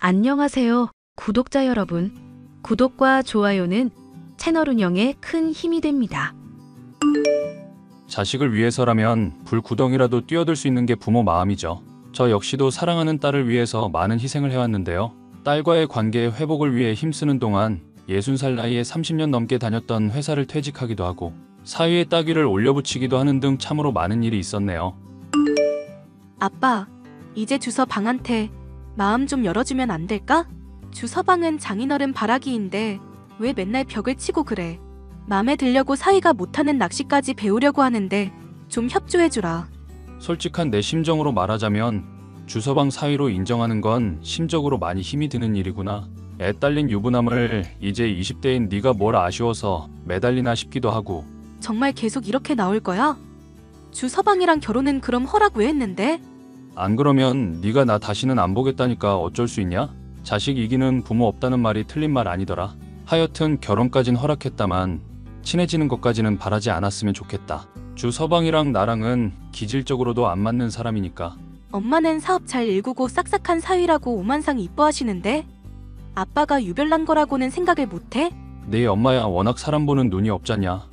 안녕하세요, 구독자 여러분. 구독과 좋아요는 채널 운영에 큰 힘이 됩니다. 자식을 위해서라면 불구덩이라도 뛰어들 수 있는 게 부모 마음이죠. 저 역시도 사랑하는 딸을 위해서 많은 희생을 해왔는데요. 딸과의 관계의 회복을 위해 힘쓰는 동안 60살 나이에 30년 넘게 다녔던 회사를 퇴직하기도 하고 사위의 따귀를 올려붙이기도 하는 등 참으로 많은 일이 있었네요. 아빠, 이제 주서방한테 마음 좀 열어주면 안 될까? 주서방은 장인어른 바라기인데 왜 맨날 벽을 치고 그래? 맘에 들려고 사위가 못하는 낚시까지 배우려고 하는데 좀 협조해주라. 솔직한 내 심정으로 말하자면 주서방 사위로 인정하는 건 심적으로 많이 힘이 드는 일이구나. 애 딸린 유부남을 이제 20대인 네가 뭘 아쉬워서 매달리나 싶기도 하고. 정말 계속 이렇게 나올 거야? 주서방이랑 결혼은 그럼 허락 왜 했는데? 안 그러면 네가 나 다시는 안 보겠다니까 어쩔 수 있냐? 자식 이기는 부모 없다는 말이 틀린 말 아니더라. 하여튼 결혼까진 허락했다만 친해지는 것까지는 바라지 않았으면 좋겠다. 주서방이랑 나랑은 기질적으로도 안 맞는 사람이니까. 엄마는 사업 잘 일구고 싹싹한 사위라고 오만상 이뻐하시는데 아빠가 유별난 거라고는 생각을 못해? 네 엄마야 워낙 사람 보는 눈이 없잖냐.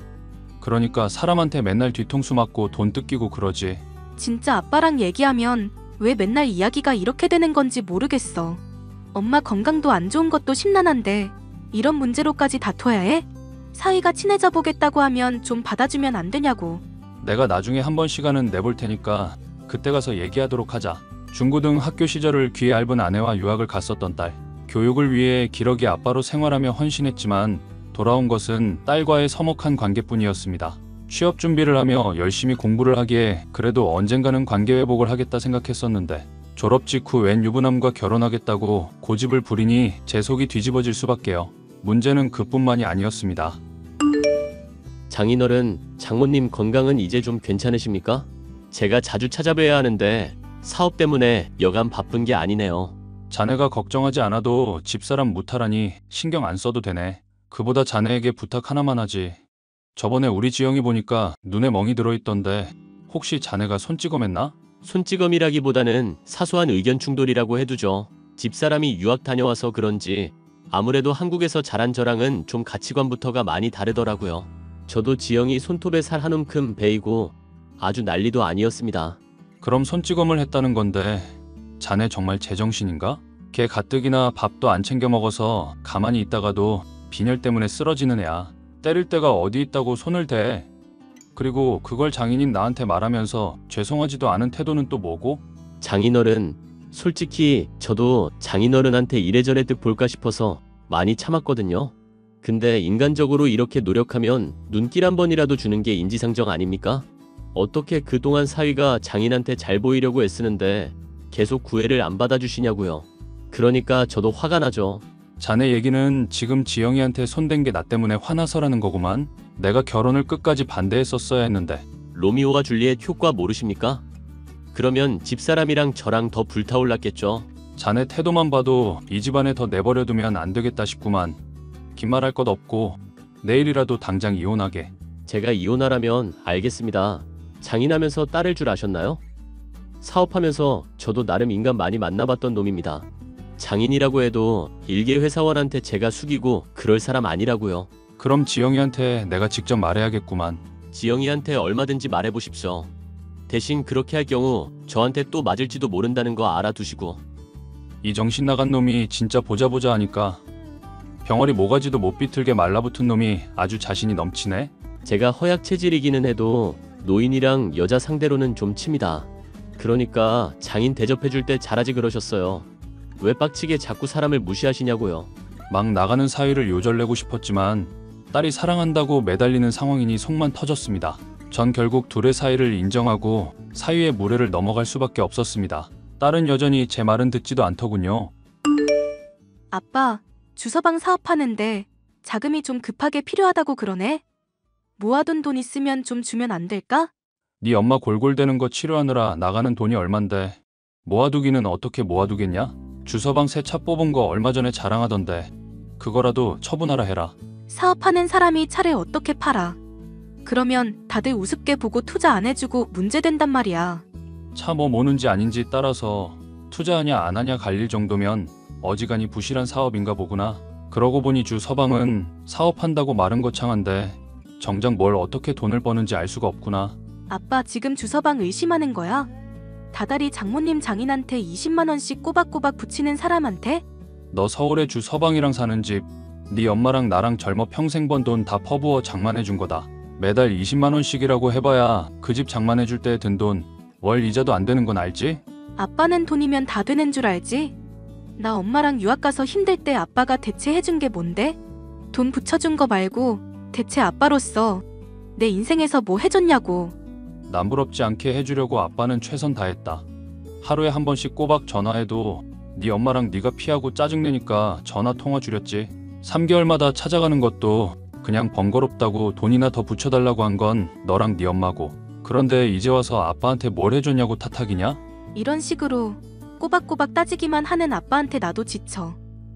그러니까 사람한테 맨날 뒤통수 맞고 돈 뜯기고 그러지. 진짜 아빠랑 얘기하면 왜 맨날 이야기가 이렇게 되는 건지 모르겠어. 엄마 건강도 안 좋은 것도 심란한데 이런 문제로까지 다퉈야 해? 사위가 친해져 보겠다고 하면 좀 받아주면 안 되냐고. 내가 나중에 한번 시간은 내볼 테니까 그때 가서 얘기하도록 하자. 중고등 학교 시절을 귀에 얇은 아내와 유학을 갔었던 딸. 교육을 위해 기러기 아빠로 생활하며 헌신했지만 돌아온 것은 딸과의 서먹한 관계뿐이었습니다. 취업 준비를 하며 열심히 공부를 하기에 그래도 언젠가는 관계 회복을 하겠다 생각했었는데 졸업 직후 웬 유부남과 결혼하겠다고 고집을 부리니 제 속이 뒤집어질 수밖에요. 문제는 그뿐만이 아니었습니다. 장인어른, 장모님 건강은 이제 좀 괜찮으십니까? 제가 자주 찾아뵈야 하는데 사업 때문에 여간 바쁜 게 아니네요. 자네가 걱정하지 않아도 집사람 무탈하니 신경 안 써도 되네. 그보다 자네에게 부탁 하나만 하지. 저번에 우리 지영이 보니까 눈에 멍이 들어있던데 혹시 자네가 손찌검했나? 손찌검이라기보다는 사소한 의견 충돌이라고 해두죠. 집사람이 유학 다녀와서 그런지 아무래도 한국에서 자란 저랑은 좀 가치관부터가 많이 다르더라고요. 저도 지영이 손톱에 살 한 움큼 베이고 아주 난리도 아니었습니다. 그럼 손찌검을 했다는 건데 자네 정말 제정신인가? 걔 가뜩이나 밥도 안 챙겨 먹어서 가만히 있다가도 빈혈 때문에 쓰러지는 애야. 때릴 데가 어디 있다고 손을 대. 그리고 그걸 장인인 나한테 말하면서 죄송하지도 않은 태도는 또 뭐고? 장인어른, 솔직히 저도 장인어른한테 이래저래 득 볼까 싶어서 많이 참았거든요. 근데 인간적으로 이렇게 노력하면 눈길 한 번이라도 주는 게 인지상정 아닙니까? 어떻게 그동안 사위가 장인한테 잘 보이려고 애쓰는데 계속 구애를 안 받아주시냐고요. 그러니까 저도 화가 나죠. 자네 얘기는 지금 지영이한테 손댄 게 나 때문에 화나서라는 거구만. 내가 결혼을 끝까지 반대했었어야 했는데. 로미오와 줄리엣 효과 모르십니까? 그러면 집사람이랑 저랑 더 불타올랐겠죠. 자네 태도만 봐도 이 집안에 더 내버려두면 안 되겠다 싶구만. 긴 말 할 것 없고 내일이라도 당장 이혼하게. 제가 이혼하라면 알겠습니다. 장인하면서 딸을 줄 아셨나요? 사업하면서 저도 나름 인간 많이 만나봤던 놈입니다. 장인이라고 해도 일개 회사원한테 제가 숙이고 그럴 사람 아니라고요. 그럼 지영이한테 내가 직접 말해야겠구만. 지영이한테 얼마든지 말해보십시오. 대신 그렇게 할 경우 저한테 또 맞을지도 모른다는 거 알아두시고. 이 정신 나간 놈이 진짜 보자 하니까 병아리 모가지도 못 비틀게 말라붙은 놈이 아주 자신이 넘치네. 제가 허약 체질이기는 해도 노인이랑 여자 상대로는 좀 칩니다. 그러니까 장인 대접해줄 때 잘하지 그러셨어요. 왜 빡치게 자꾸 사람을 무시하시냐고요. 막 나가는 사위를 요절내고 싶었지만 딸이 사랑한다고 매달리는 상황이니 속만 터졌습니다. 전 결국 둘의 사이를 인정하고 사위의 무례를 넘어갈 수밖에 없었습니다. 딸은 여전히 제 말은 듣지도 않더군요. 아빠, 주서방 사업하는데 자금이 좀 급하게 필요하다고 그러네? 모아둔 돈 있으면 좀 주면 안 될까? 네 엄마 골골대는 거 치료하느라 나가는 돈이 얼만데 모아두기는 어떻게 모아두겠냐? 주서방 새 차 뽑은 거 얼마 전에 자랑하던데 그거라도 처분하라 해라. 사업하는 사람이 차를 어떻게 팔아? 그러면 다들 우습게 보고 투자 안 해주고 문제된단 말이야. 차 뭐 모는지 아닌지 따라서 투자하냐 안 하냐 갈릴 정도면 어지간히 부실한 사업인가 보구나. 그러고 보니 주 서방은 사업한다고 말은 거창한데 정작 뭘 어떻게 돈을 버는지 알 수가 없구나. 아빠 지금 주서방 의심하는 거야? 다달이 장모님 장인한테 20만 원씩 꼬박꼬박 붙이는 사람한테? 너 서울에 주 서방이랑 사는 집, 네 엄마랑 나랑 젊어 평생 번 돈 다 퍼부어 장만해 준 거다. 매달 20만 원씩이라고 해봐야 그 집 장만해 줄 때 든 돈 월 이자도 안 되는 건 알지? 아빠는 돈이면 다 되는 줄 알지? 나 엄마랑 유학 가서 힘들 때 아빠가 대체 해준 게 뭔데? 돈 붙여준 거 말고 대체 아빠로서 내 인생에서 뭐 해줬냐고. 남부럽지 않게 해주려고 아빠는 최선 다했다. 하루에 한 번씩 꼬박 전화해도 네 엄마랑 네가 피하고 짜증내니까 전화 통화 줄였지. 3개월마다 찾아가는 것도 그냥 번거롭다고 돈이나 더 붙여달라고 한 건 너랑 네 엄마고. 그런데 이제 와서 아빠한테 뭘 해줬냐고 탓하기냐? 이런 식으로 꼬박꼬박 따지기만 하는 아빠한테 나도 지쳐.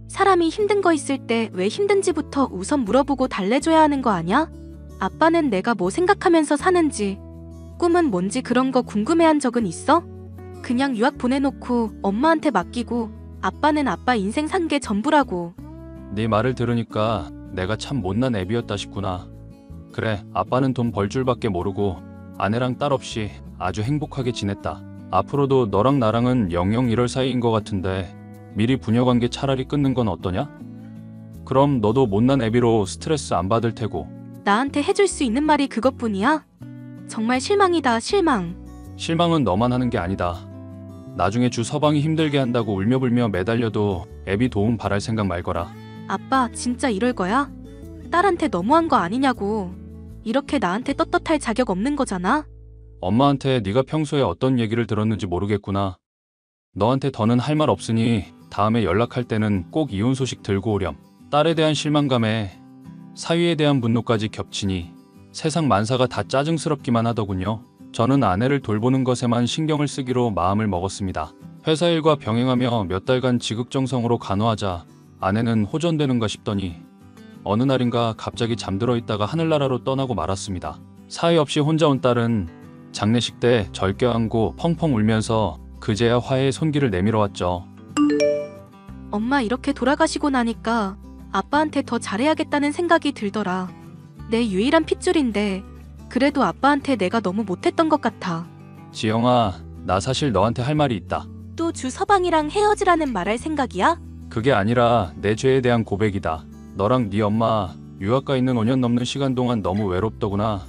사람이 힘든 거 있을 때 왜 힘든지부터 우선 물어보고 달래줘야 하는 거 아냐? 아빠는 내가 뭐 생각하면서 사는지, 꿈은 뭔지 그런 거 궁금해한 적은 있어? 그냥 유학 보내놓고 엄마한테 맡기고 아빠는 아빠 인생 산 게 전부라고. 네 말을 들으니까 내가 참 못난 애비였다 싶구나. 그래, 아빠는 돈 벌 줄밖에 모르고 아내랑 딸 없이 아주 행복하게 지냈다. 앞으로도 너랑 나랑은 영영 이럴 사이인 것 같은데 미리 부녀관계 차라리 끊는 건 어떠냐? 그럼 너도 못난 애비로 스트레스 안 받을 테고. 나한테 해줄 수 있는 말이 그것뿐이야? 정말 실망이다, 실망. 실망은 너만 하는 게 아니다. 나중에 주 서방이 힘들게 한다고 울며불며 매달려도 애비 도움 바랄 생각 말거라. 아빠 진짜 이럴 거야? 딸한테 너무한 거 아니냐고. 이렇게 나한테 떳떳할 자격 없는 거잖아? 엄마한테 네가 평소에 어떤 얘기를 들었는지 모르겠구나. 너한테 더는 할 말 없으니 다음에 연락할 때는 꼭 이혼 소식 들고 오렴. 딸에 대한 실망감에 사위에 대한 분노까지 겹치니 세상 만사가 다 짜증스럽기만 하더군요. 저는 아내를 돌보는 것에만 신경을 쓰기로 마음을 먹었습니다. 회사 일과 병행하며 몇 달간 지극정성으로 간호하자 아내는 호전되는가 싶더니 어느 날인가 갑자기 잠들어 있다가 하늘나라로 떠나고 말았습니다. 사위 없이 혼자 온 딸은 장례식 때 절 껴안고 펑펑 울면서 그제야 화해의 손길을 내밀어 왔죠. 엄마 이렇게 돌아가시고 나니까 아빠한테 더 잘해야겠다는 생각이 들더라. 내 유일한 핏줄인데 그래도 아빠한테 내가 너무 못했던 것 같아. 지영아, 나 사실 너한테 할 말이 있다. 또 주서방이랑 헤어지라는 말할 생각이야? 그게 아니라 내 죄에 대한 고백이다. 너랑 네 엄마 유학 가 있는 5년 넘는 시간 동안 너무 외롭더구나.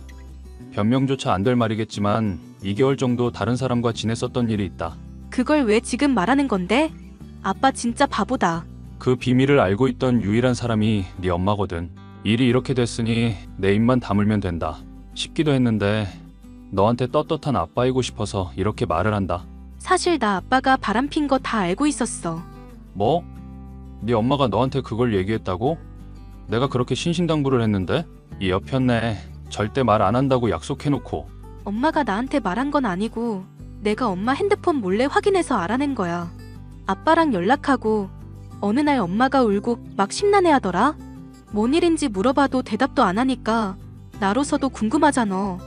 변명조차 안 될 말이겠지만 2개월 정도 다른 사람과 지냈었던 일이 있다. 그걸 왜 지금 말하는 건데? 아빠 진짜 바보다. 그 비밀을 알고 있던 유일한 사람이 네 엄마거든. 일이 이렇게 됐으니 내 입만 다물면 된다 싶기도 했는데 너한테 떳떳한 아빠이고 싶어서 이렇게 말을 한다. 사실 나 아빠가 바람핀 거 다 알고 있었어. 뭐? 네 엄마가 너한테 그걸 얘기했다고? 내가 그렇게 신신당부를 했는데? 이 여편네 절대 말 안 한다고 약속해놓고. 엄마가 나한테 말한 건 아니고 내가 엄마 핸드폰 몰래 확인해서 알아낸 거야. 아빠랑 연락하고 어느 날 엄마가 울고 막 심란해하더라. 뭔 일인지 물어봐도 대답도 안 하니까 나로서도 궁금하잖아.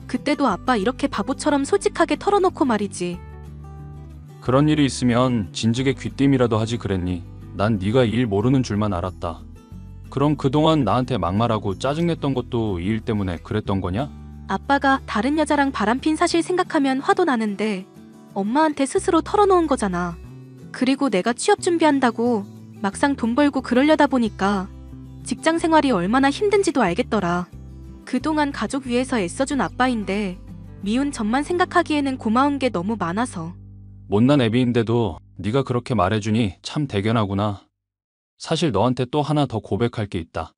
그때도 아빠 이렇게 바보처럼 솔직하게 털어놓고 말이지. 그런 일이 있으면 진즉에 귀띔이라도 하지 그랬니? 난 네가 일 모르는 줄만 알았다. 그럼 그동안 나한테 막말하고 짜증냈던 것도 이 일 때문에 그랬던 거냐? 아빠가 다른 여자랑 바람핀 사실 생각하면 화도 나는데 엄마한테 스스로 털어놓은 거잖아. 그리고 내가 취업 준비한다고 막상 돈 벌고 그러려다 보니까 직장 생활이 얼마나 힘든지도 알겠더라. 그동안 가족 위해서 애써준 아빠인데 미운 점만 생각하기에는 고마운 게 너무 많아서. 못난 애비인데도 네가 그렇게 말해주니 참 대견하구나. 사실 너한테 또 하나 더 고백할 게 있다.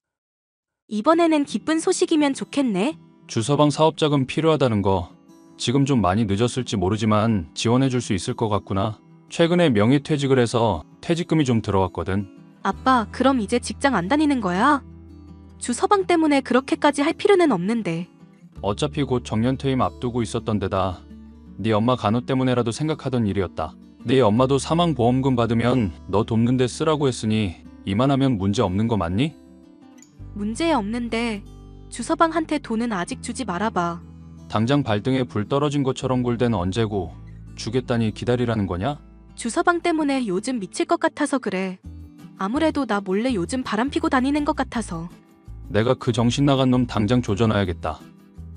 이번에는 기쁜 소식이면 좋겠네. 주서방 사업자금 필요하다는 거 지금 좀 많이 늦었을지 모르지만 지원해줄 수 있을 것 같구나. 최근에 명의퇴직을 해서 퇴직금이 좀 들어왔거든. 아빠, 그럼 이제 직장 안 다니는 거야? 주서방 때문에 그렇게까지 할 필요는 없는데. 어차피 곧 정년퇴임 앞두고 있었던 데다 네 엄마 간호 때문에라도 생각하던 일이었다. 네 엄마도 사망보험금 받으면 너 돕는 데 쓰라고 했으니 이만하면 문제 없는 거 맞니? 문제 없는데 주서방한테 돈은 아직 주지 말아봐. 당장 발등에 불 떨어진 것처럼 굴대는 언제고 주겠다니 기다리라는 거냐? 주서방 때문에 요즘 미칠 것 같아서 그래. 아무래도 나 몰래 요즘 바람 피고 다니는 것 같아서. 내가 그 정신 나간 놈 당장 조져놔야겠다.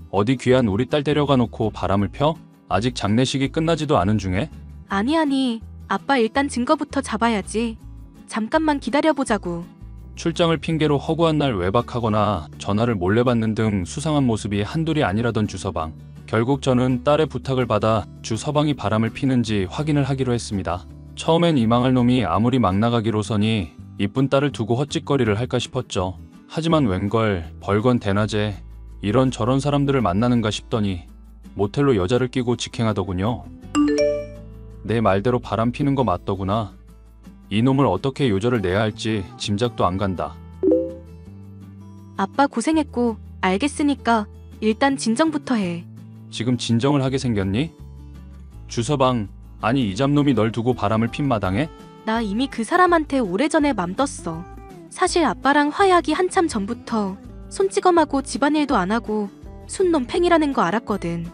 어디 귀한 우리 딸 데려가 놓고 바람을 펴? 아직 장례식이 끝나지도 않은 중에? 아니, 아빠 일단 증거부터 잡아야지. 잠깐만 기다려보자고. 출장을 핑계로 허구한 날 외박하거나 전화를 몰래 받는 등 수상한 모습이 한둘이 아니라던 주서방. 결국 저는 딸의 부탁을 받아 주서방이 바람을 피는지 확인을 하기로 했습니다. 처음엔 이 망할 놈이 아무리 막 나가기로서니 이쁜 딸을 두고 헛짓거리를 할까 싶었죠. 하지만 웬걸 벌건 대낮에 이런 저런 사람들을 만나는가 싶더니 모텔로 여자를 끼고 직행하더군요. 내 말대로 바람 피는 거 맞더구나. 이놈을 어떻게 요절을 내야 할지 짐작도 안 간다. 아빠 고생했고 알겠으니까 일단 진정부터 해. 지금 진정을 하게 생겼니? 주서방, 아니 이 잡놈이 널 두고 바람을 핀 마당에? 나 이미 그 사람한테 오래전에 맘 떴어. 사실 아빠랑 화해하기 한참 전부터 손찌검하고 집안일도 안 하고 순놈 팽이라는 거 알았거든.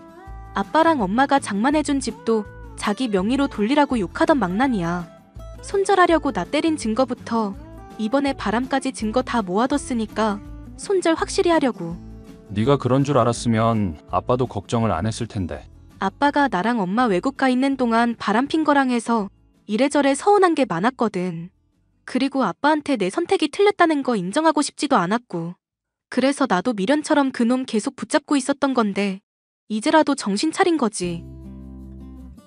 아빠랑 엄마가 장만해준 집도 자기 명의로 돌리라고 욕하던 망난이야. 손절하려고 나 때린 증거부터 이번에 바람까지 증거 다 모아뒀으니까 손절 확실히 하려고. 네가 그런 줄 알았으면 아빠도 걱정을 안 했을 텐데. 아빠가 나랑 엄마 외국 가 있는 동안 바람 핀 거랑 해서 이래저래 서운한 게 많았거든. 그리고 아빠한테 내 선택이 틀렸다는 거 인정하고 싶지도 않았고. 그래서 나도 미련처럼 그놈 계속 붙잡고 있었던 건데 이제라도 정신 차린 거지.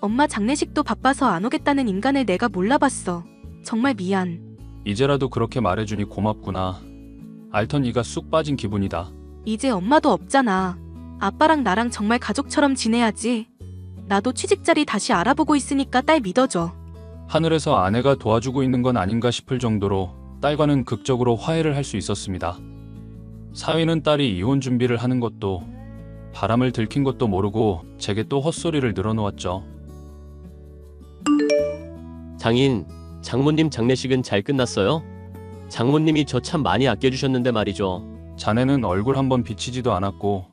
엄마 장례식도 바빠서 안 오겠다는 인간을 내가 몰라봤어. 정말 미안. 이제라도 그렇게 말해주니 고맙구나. 알턴 이가 쑥 빠진 기분이다. 이제 엄마도 없잖아. 아빠랑 나랑 정말 가족처럼 지내야지. 나도 취직자리 다시 알아보고 있으니까 딸 믿어줘. 하늘에서 아내가 도와주고 있는 건 아닌가 싶을 정도로 딸과는 극적으로 화해를 할 수 있었습니다. 사위는 딸이 이혼 준비를 하는 것도 바람을 들킨 것도 모르고 제게 또 헛소리를 늘어놓았죠. 장인, 장모님 장례식은 잘 끝났어요? 장모님이 저 참 많이 아껴주셨는데 말이죠. 자네는 얼굴 한번 비치지도 않았고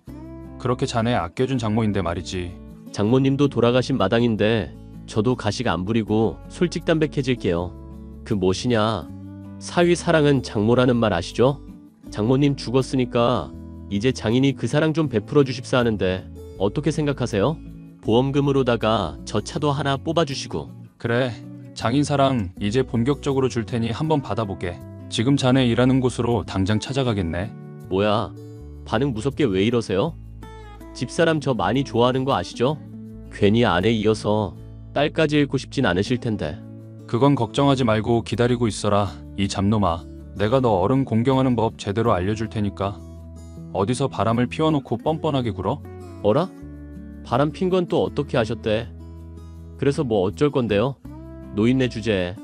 그렇게 자네 아껴준 장모인데 말이지. 장모님도 돌아가신 마당인데 저도 가식 안 부리고 솔직담백해질게요. 그 뭐시냐, 사위 사랑은 장모라는 말 아시죠? 장모님 죽었으니까 이제 장인이 그 사랑 좀 베풀어 주십사 하는데 어떻게 생각하세요? 보험금으로다가 저 차도 하나 뽑아주시고. 그래, 장인사랑 이제 본격적으로 줄 테니 한번 받아보게. 지금 자네 일하는 곳으로 당장 찾아가겠네. 뭐야, 반응 무섭게 왜 이러세요? 집사람 저 많이 좋아하는 거 아시죠? 괜히 아내 이어서 딸까지 잃고 싶진 않으실 텐데. 그건 걱정하지 말고 기다리고 있어라. 이 잡놈아, 내가 너 어른 공경하는 법 제대로 알려줄 테니까. 어디서 바람을 피워놓고 뻔뻔하게 굴어? 어라? 바람 핀 건 또 어떻게 하셨대? 그래서 뭐 어쩔 건데요? 노인네 주제에.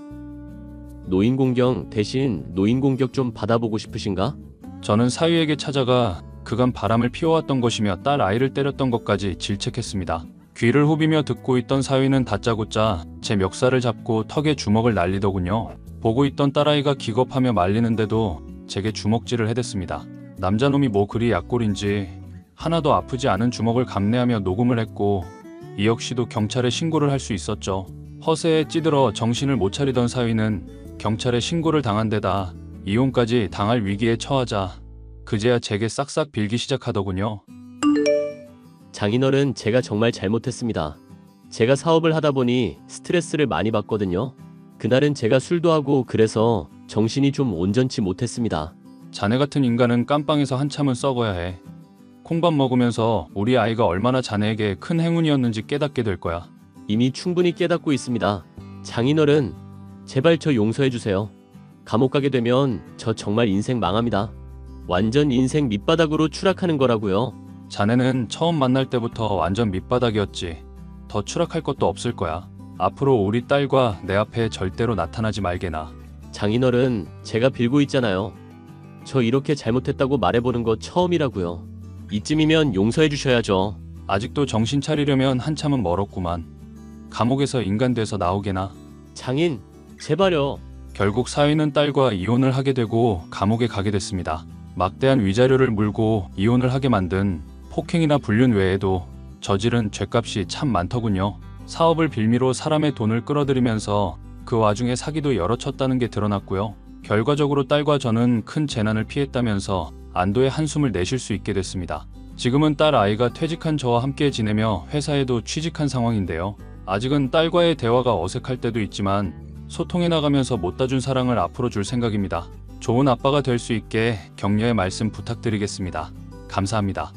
노인 공경 대신 노인 공격 좀 받아보고 싶으신가? 저는 사위에게 찾아가 그간 바람을 피워왔던 것이며 딸 아이를 때렸던 것까지 질책했습니다. 귀를 후비며 듣고 있던 사위는 다짜고짜 제 멱살을 잡고 턱에 주먹을 날리더군요. 보고 있던 딸아이가 기겁하며 말리는데도 제게 주먹질을 해댔습니다. 남자놈이 뭐 그리 약골인지 하나도 아프지 않은 주먹을 감내하며 녹음을 했고 이 역시도 경찰에 신고를 할 수 있었죠. 허세에 찌들어 정신을 못 차리던 사위는 경찰에 신고를 당한 데다 이혼까지 당할 위기에 처하자 그제야 제게 싹싹 빌기 시작하더군요. 장인어른, 제가 정말 잘못했습니다. 제가 사업을 하다 보니 스트레스를 많이 받거든요. 그날은 제가 술도 하고 그래서 정신이 좀 온전치 못했습니다. 자네 같은 인간은 깜빵에서 한참은 썩어야 해. 콩밥 먹으면서 우리 아이가 얼마나 자네에게 큰 행운이었는지 깨닫게 될 거야. 이미 충분히 깨닫고 있습니다. 장인어른, 제발 저 용서해주세요. 감옥 가게 되면 저 정말 인생 망합니다. 완전 인생 밑바닥으로 추락하는 거라고요. 자네는 처음 만날 때부터 완전 밑바닥이었지. 더 추락할 것도 없을 거야. 앞으로 우리 딸과 내 앞에 절대로 나타나지 말게나. 장인어른, 제가 빌고 있잖아요. 저 이렇게 잘못했다고 말해보는 거 처음이라고요. 이쯤이면 용서해 주셔야죠. 아직도 정신 차리려면 한참은 멀었구만. 감옥에서 인간 돼서 나오게나. 장인, 제발요. 결국 사위는 딸과 이혼을 하게 되고 감옥에 가게 됐습니다. 막대한 위자료를 물고 이혼을 하게 만든 폭행이나 불륜 외에도 저지른 죄값이 참 많더군요. 사업을 빌미로 사람의 돈을 끌어들이면서 그 와중에 사기도 여러 쳤다는 게 드러났고요. 결과적으로 딸과 저는 큰 재난을 피했다면서 안도의 한숨을 내쉴 수 있게 됐습니다. 지금은 딸 아이가 퇴직한 저와 함께 지내며 회사에도 취직한 상황인데요. 아직은 딸과의 대화가 어색할 때도 있지만 소통해 나가면서 못다 준 사랑을 앞으로 줄 생각입니다. 좋은 아빠가 될 수 있게 격려의 말씀 부탁드리겠습니다. 감사합니다.